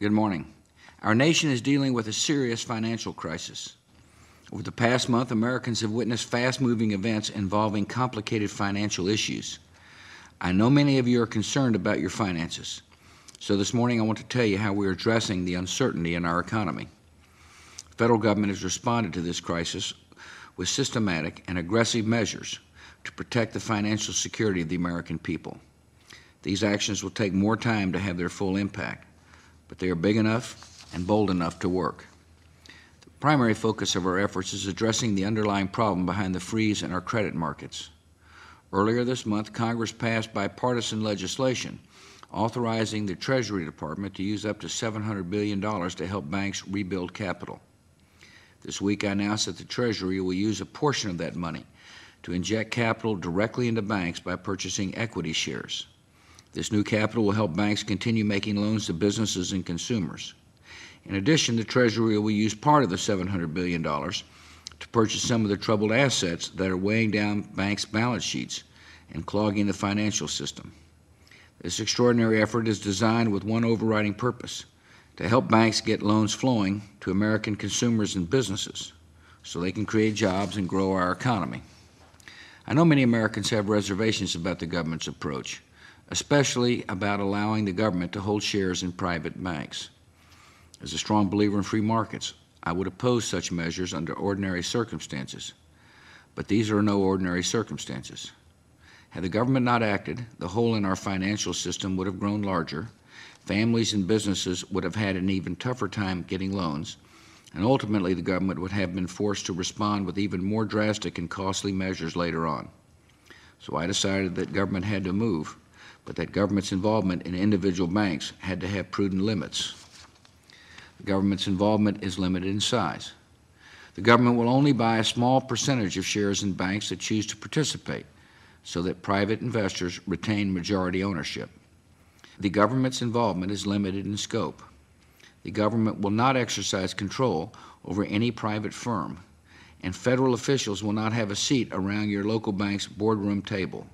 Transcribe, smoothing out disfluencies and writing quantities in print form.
Good morning. Our nation is dealing with a serious financial crisis. Over the past month, Americans have witnessed fast-moving events involving complicated financial issues. I know many of you are concerned about your finances, so this morning I want to tell you how we are addressing the uncertainty in our economy. The federal government has responded to this crisis with systematic and aggressive measures to protect the financial security of the American people. These actions will take more time to have their full impact, but they are big enough and bold enough to work. The primary focus of our efforts is addressing the underlying problem behind the freeze in our credit markets. Earlier this month, Congress passed bipartisan legislation authorizing the Treasury Department to use up to $700 billion to help banks rebuild capital. This week, I announced that the Treasury will use a portion of that money to inject capital directly into banks by purchasing equity shares. This new capital will help banks continue making loans to businesses and consumers. In addition, the Treasury will use part of the $700 billion to purchase some of the troubled assets that are weighing down banks' balance sheets and clogging the financial system. This extraordinary effort is designed with one overriding purpose: to help banks get loans flowing to American consumers and businesses so they can create jobs and grow our economy. I know many Americans have reservations about the government's approach, especially about allowing the government to hold shares in private banks. As a strong believer in free markets, I would oppose such measures under ordinary circumstances. But these are no ordinary circumstances. Had the government not acted, the hole in our financial system would have grown larger, families and businesses would have had an even tougher time getting loans, and ultimately the government would have been forced to respond with even more drastic and costly measures later on. So I decided that government had to move, but that government's involvement in individual banks had to have prudent limits. The government's involvement is limited in size. The government will only buy a small percentage of shares in banks that choose to participate, so that private investors retain majority ownership. The government's involvement is limited in scope. The government will not exercise control over any private firm, and federal officials will not have a seat around your local bank's boardroom table.